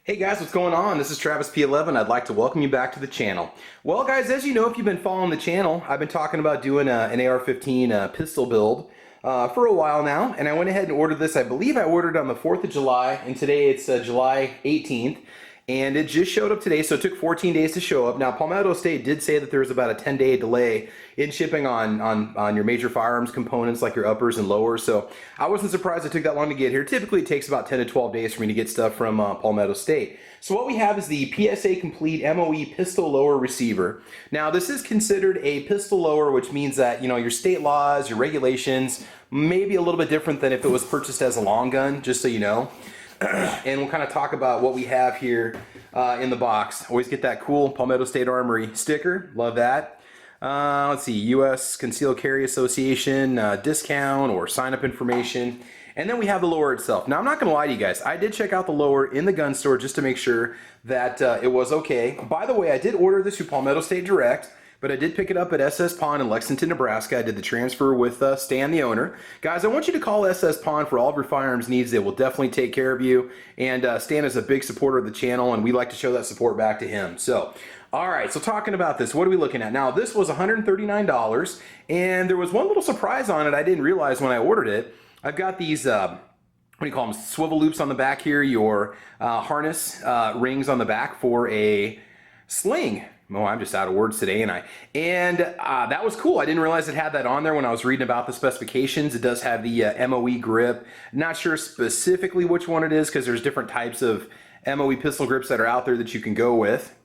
Hey guys, what's going on? This is Travis P11. I'd like to welcome you back to the channel. Well guys, as you know, if you've been following the channel, I've been talking about doing an AR15 pistol build for a while now, and I went ahead and ordered this. I believe I ordered on the 4th of July, and today it's July 18th, and it just showed up today, so it took 14 days to show up. Now, Palmetto State did say that there was about a 10-day delay in shipping on your major firearms components like your uppers and lowers, so I wasn't surprised it took that long to get here. Typically, it takes about 10 to 12 days for me to get stuff from Palmetto State. So what we have is the PSA Complete MOE pistol lower receiver. Now, this is considered a pistol lower, which means that, you know, your state laws, your regulations, may be a little bit different than if it was purchased as a long gun, just so you know. And we'll kind of talk about what we have here in the box. Always get that cool Palmetto State Armory sticker. Love that. Let's see, U.S. Concealed Carry Association discount or sign-up information. And then we have the lower itself. Now, I'm not going to lie to you guys. I did check out the lower in the gun store just to make sure that it was okay. By the way, I did order this through Palmetto State Direct, but I did pick it up at SS Pawn in Lexington, Nebraska. I did the transfer with Stan, the owner. Guys, I want you to call SS Pawn for all of your firearms needs. They will definitely take care of you. And Stan is a big supporter of the channel, and we like to show that support back to him. So, all right, so talking about this, what are we looking at? Now, this was $139, and there was one little surprise on it I didn't realize when I ordered it. I've got these, what do you call them, swivel loops on the back here, your harness rings on the back for a sling. Oh, I'm just out of words today, and that was cool. I didn't realize it had that on there when I was reading about the specifications. It does have the MOE grip. Not sure specifically which one it is because there's different types of MOE pistol grips that are out there that you can go with.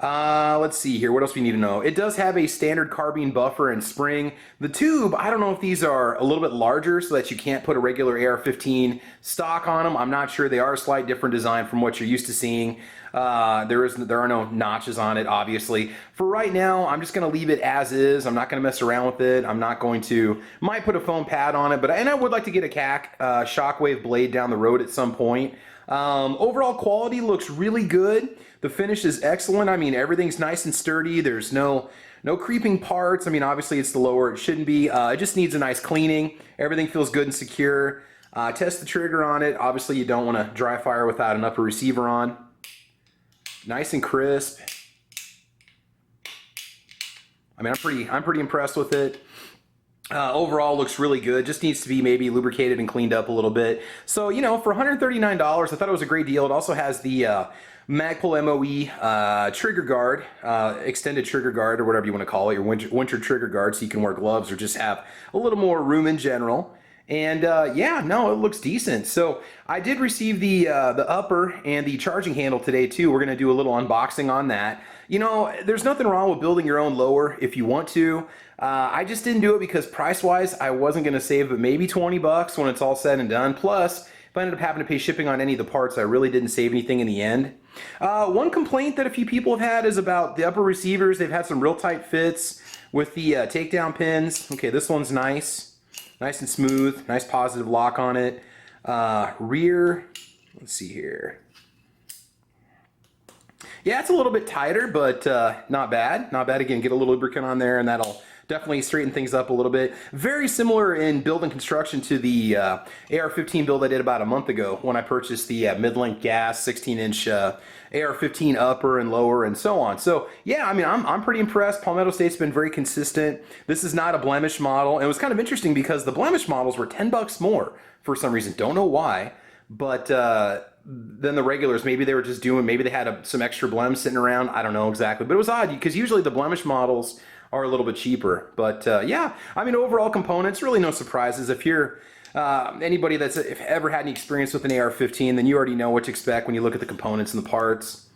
Let's see here. What else we need to know? It does have a standard carbine buffer and spring. The tube, I don't know if these are a little bit larger so that you can't put a regular AR-15 stock on them. I'm not sure. They are a slight different design from what you're used to seeing. There are no notches on it, obviously. For right now, I'm just going to leave it as is. I'm not going to mess around with it. I'm not going to, might put a foam pad on it, and I would like to get a CAC Shockwave blade down the road at some point. Overall quality looks really good. The finish is excellent. I mean, everything's nice and sturdy. There's no creeping parts. I mean, obviously it's the lower. It shouldn't be. It just needs a nice cleaning. Everything feels good and secure. Test the trigger on it. Obviously, you don't want to dry fire without an upper receiver on. Nice and crisp. I mean, I'm pretty impressed with it. Overall looks really good. Just needs to be maybe lubricated and cleaned up a little bit. So, you know, for $139, I thought it was a great deal. It also has the Magpup MOE trigger guard, extended trigger guard, or whatever you want to call it, your winter trigger guard, so you can wear gloves or just have a little more room in general. And yeah, no, it looks decent. So I did receive the upper and the charging handle today too. We're gonna do a little unboxing on that. You know, there's nothing wrong with building your own lower if you want to. I just didn't do it because price-wise, I wasn't gonna save but maybe 20 bucks when it's all said and done. Plus, if I ended up having to pay shipping on any of the parts, I really didn't save anything in the end. One complaint that a few people have had is about the upper receivers. They've had some real tight fits with the takedown pins. Okay, this one's nice. Nice and smooth, nice positive lock on it. Rear, let's see here. Yeah, it's a little bit tighter, but not bad. Not bad. Again, get a little lubricant on there and that'll definitely straighten things up a little bit. Very similar in build and construction to the AR-15 build I did about a month ago when I purchased the mid-length gas 16-inch AR-15 upper and lower and so on. So yeah, I mean, I'm pretty impressed. Palmetto State's been very consistent. This is not a blemish model. And it was kind of interesting because the blemish models were 10 bucks more for some reason. Don't know why, but then the regulars, maybe they were just doing, maybe they had some extra blems sitting around. I don't know exactly, but it was odd because usually the blemish models are a little bit cheaper. But yeah, I mean, overall components, really no surprises. If you're anybody that's ever had any experience with an AR-15, then you already know what to expect when you look at the components and the parts.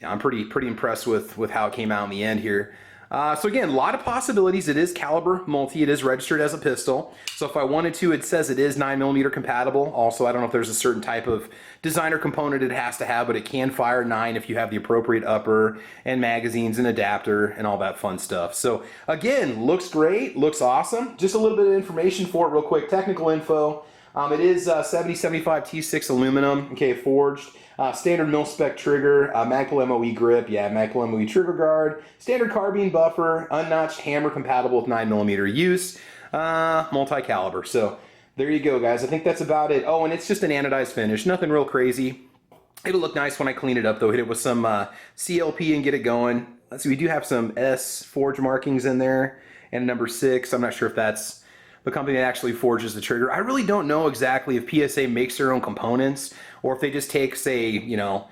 Yeah, I'm pretty impressed with how it came out in the end here. So again, a lot of possibilities. It is caliber multi. It is registered as a pistol. So if I wanted to, it says it is 9mm compatible. Also, I don't know if there's a certain type of designer component it has to have, but it can fire 9 if you have the appropriate upper and magazines and adapter and all that fun stuff. So again, looks great, looks awesome. Just a little bit of information for it real quick. Technical info. It is 7075 T6 aluminum, okay, forged. Standard mil-spec trigger, Magpup MOE grip, yeah, Magpup MOE trigger guard, standard carbine buffer, unnotched hammer compatible with 9mm use, multi-caliber. So there you go, guys. I think that's about it. Oh, and it's just an anodized finish, nothing real crazy. It'll look nice when I clean it up though. Hit it with some CLP and get it going. Let's see, we do have some S forge markings in there and a number 6. I'm not sure if that's the company that actually forges the trigger. I really don't know exactly if PSA makes their own components or if they just take, say, you know,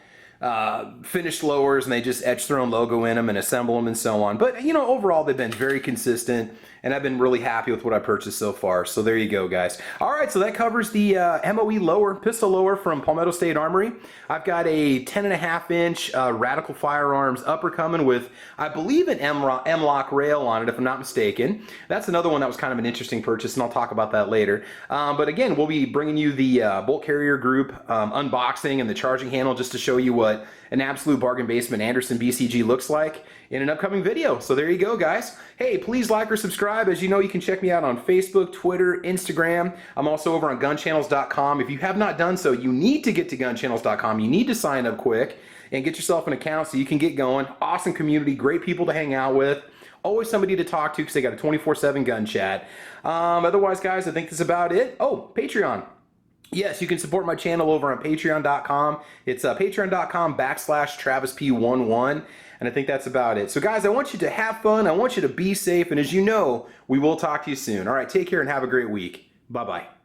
finished lowers and they just etch their own logo in them and assemble them and so on. But, you know, overall they've been very consistent and I've been really happy with what I purchased so far. So there you go, guys. All right, so that covers the MOE lower, pistol lower from Palmetto State Armory. I've got a 10.5-inch Radical Firearms upper coming with, I believe, an M-lock rail on it, if I'm not mistaken. That's another one that was kind of an interesting purchase, and I'll talk about that later. But again, we'll be bringing you the bolt carrier group unboxing and the charging handle just to show you what an absolute bargain basement Anderson BCG looks like in an upcoming video. So there you go, guys. Hey, please like or subscribe. As you know, you can check me out on Facebook, Twitter, Instagram. I'm also over on gunchannels.com. If you have not done so, you need to get to gunchannels.com. You need to sign up quick and get yourself an account so you can get going. Awesome community, great people to hang out with. Always somebody to talk to because they got a 24/7 gun chat. Otherwise, guys, I think that's about it. Oh, Patreon. Yes, you can support my channel over on patreon.com. It's patreon.com/TravisP11. And I think that's about it. So guys, I want you to have fun. I want you to be safe. And as you know, we will talk to you soon. All right, take care and have a great week. Bye-bye.